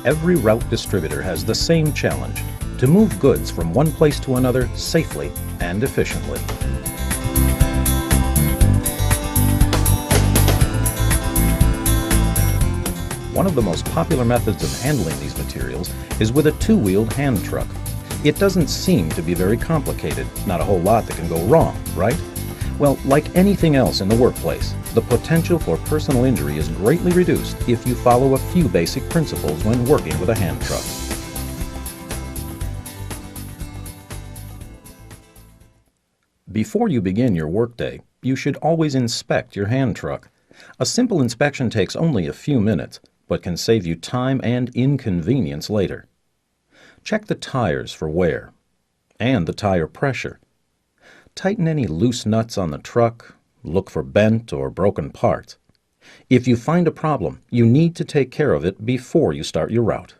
Every route distributor has the same challenge: to move goods from one place to another safely and efficiently. One of the most popular methods of handling these materials is with a two-wheeled hand truck. It doesn't seem to be very complicated, not a whole lot that can go wrong, right? Well, like anything else in the workplace, the potential for personal injury is greatly reduced if you follow a few basic principles when working with a hand truck. Before you begin your workday, you should always inspect your hand truck. A simple inspection takes only a few minutes, but can save you time and inconvenience later. Check the tires for wear and the tire pressure. Tighten any loose nuts on the truck. Look for bent or broken parts. If you find a problem, you need to take care of it before you start your route.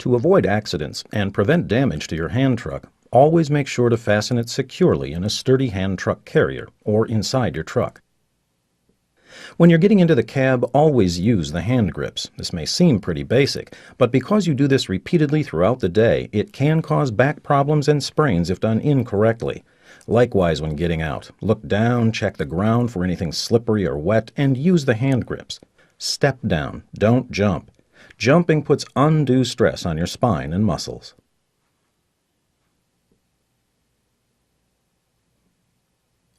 To avoid accidents and prevent damage to your hand truck, always make sure to fasten it securely in a sturdy hand truck carrier or inside your truck. When you're getting into the cab, always use the hand grips. This may seem pretty basic, but because you do this repeatedly throughout the day, it can cause back problems and sprains if done incorrectly. Likewise, when getting out, look down, check the ground for anything slippery or wet, and use the hand grips. Step down, don't jump. Jumping puts undue stress on your spine and muscles.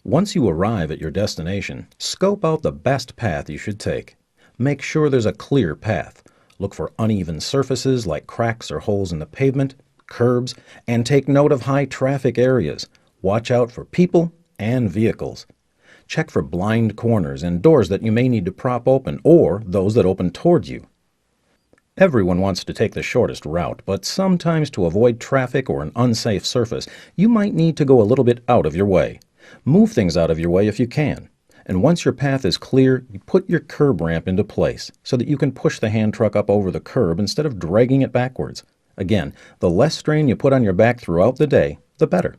Once you arrive at your destination, scope out the best path you should take. Make sure there's a clear path. Look for uneven surfaces like cracks or holes in the pavement, curbs, and take note of high traffic areas. Watch out for people and vehicles. Check for blind corners and doors that you may need to prop open or those that open toward you. Everyone wants to take the shortest route, but sometimes to avoid traffic or an unsafe surface, you might need to go a little bit out of your way. Move things out of your way if you can. And once your path is clear, you put your curb ramp into place so that you can push the hand truck up over the curb instead of dragging it backwards. Again, the less strain you put on your back throughout the day, the better.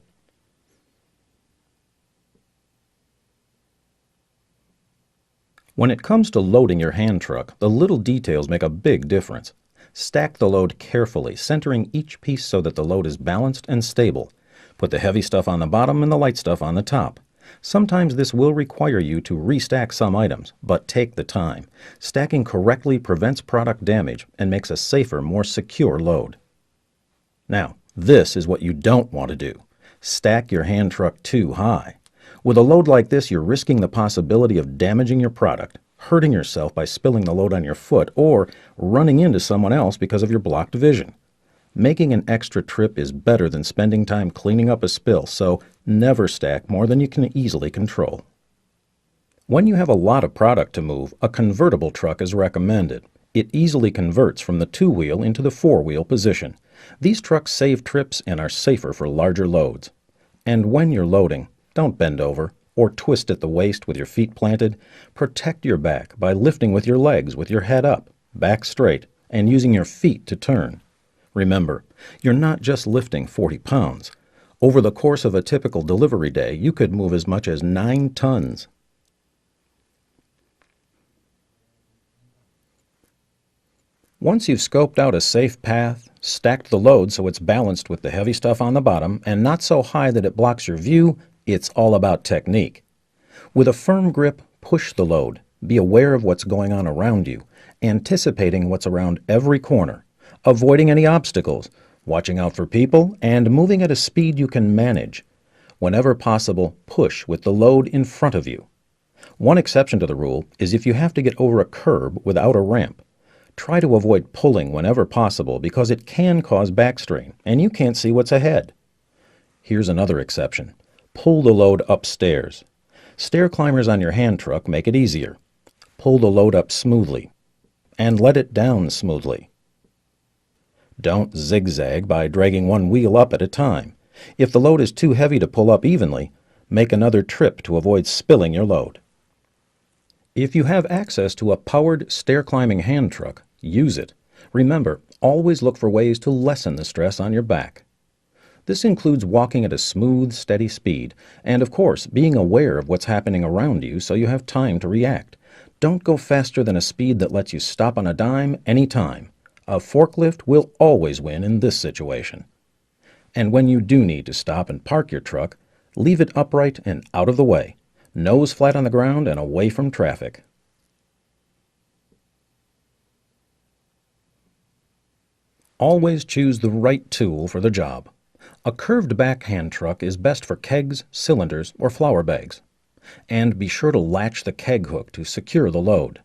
When it comes to loading your hand truck, the little details make a big difference. Stack the load carefully, centering each piece so that the load is balanced and stable. Put the heavy stuff on the bottom and the light stuff on the top. Sometimes this will require you to restack some items, but take the time. Stacking correctly prevents product damage and makes a safer, more secure load. Now, this is what you don't want to do. Stack your hand truck too high. With a load like this, you're risking the possibility of damaging your product, hurting yourself by spilling the load on your foot, or running into someone else because of your blocked vision. Making an extra trip is better than spending time cleaning up a spill, so never stack more than you can easily control. When you have a lot of product to move, a convertible truck is recommended. It easily converts from the two-wheel into the four-wheel position. These trucks save trips and are safer for larger loads. And when you're loading, don't bend over or twist at the waist with your feet planted. Protect your back by lifting with your legs with your head up, back straight, and using your feet to turn. Remember, you're not just lifting 40 pounds. Over the course of a typical delivery day, you could move as much as 9 tons. Once you've scoped out a safe path, stacked the load so it's balanced with the heavy stuff on the bottom and not so high that it blocks your view, it's all about technique. With a firm grip, push the load. Be aware of what's going on around you, anticipating what's around every corner. Avoiding any obstacles, watching out for people, and moving at a speed you can manage. Whenever possible, push with the load in front of you. One exception to the rule is if you have to get over a curb without a ramp. Try to avoid pulling whenever possible because it can cause back strain, and you can't see what's ahead. Here's another exception. Pull the load upstairs. Stair climbers on your hand truck make it easier. Pull the load up smoothly, and let it down smoothly. Don't zigzag by dragging one wheel up at a time. If the load is too heavy to pull up evenly, make another trip to avoid spilling your load. If you have access to a powered stair-climbing hand truck, use it. Remember, always look for ways to lessen the stress on your back. This includes walking at a smooth, steady speed, and of course, being aware of what's happening around you so you have time to react. Don't go faster than a speed that lets you stop on a dime anytime. A forklift will always win in this situation. And when you do need to stop and park your truck, leave it upright and out of the way, nose flat on the ground and away from traffic. Always choose the right tool for the job. A curved back hand truck is best for kegs, cylinders, or flour bags. And be sure to latch the keg hook to secure the load.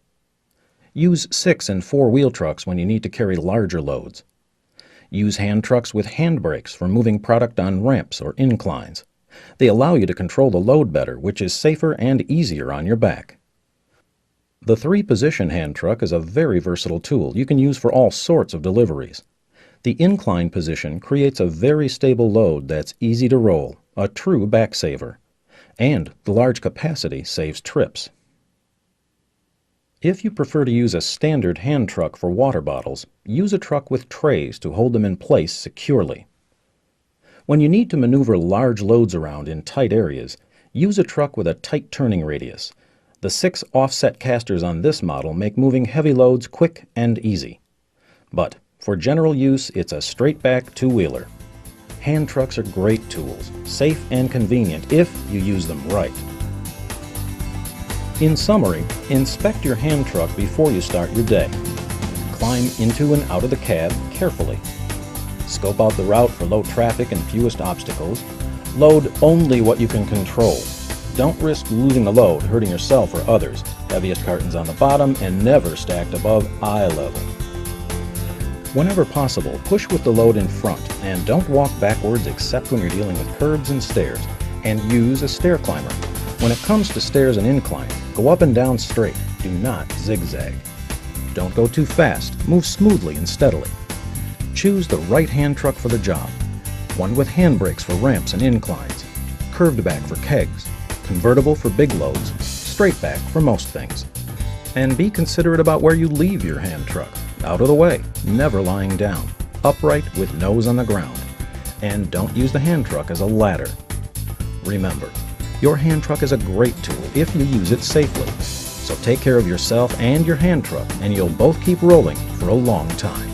Use 6- and 4-wheel trucks when you need to carry larger loads. Use hand trucks with hand brakes for moving product on ramps or inclines. They allow you to control the load better, which is safer and easier on your back. The 3-position hand truck is a very versatile tool you can use for all sorts of deliveries. The incline position creates a very stable load that's easy to roll, a true back saver. And the large capacity saves trips. If you prefer to use a standard hand truck for water bottles, use a truck with trays to hold them in place securely. When you need to maneuver large loads around in tight areas, use a truck with a tight turning radius. The 6 offset casters on this model make moving heavy loads quick and easy. But for general use, it's a straight-back 2-wheeler. Hand trucks are great tools, safe and convenient if you use them right. In summary, inspect your hand truck before you start your day. Climb into and out of the cab carefully. Scope out the route for low traffic and fewest obstacles. Load only what you can control. Don't risk losing the load, hurting yourself or others. Heaviest cartons on the bottom and never stacked above eye level. Whenever possible, push with the load in front and don't walk backwards except when you're dealing with curbs and stairs, and use a stair climber. When it comes to stairs and inclines, go up and down straight. Do not zigzag. Don't go too fast. Move smoothly and steadily. Choose the right hand truck for the job. One with handbrakes for ramps and inclines, curved back for kegs, convertible for big loads, straight back for most things. And be considerate about where you leave your hand truck. Out of the way, never lying down, upright with nose on the ground. And don't use the hand truck as a ladder. Remember, your hand truck is a great tool if you use it safely. So take care of yourself and your hand truck, and you'll both keep rolling for a long time.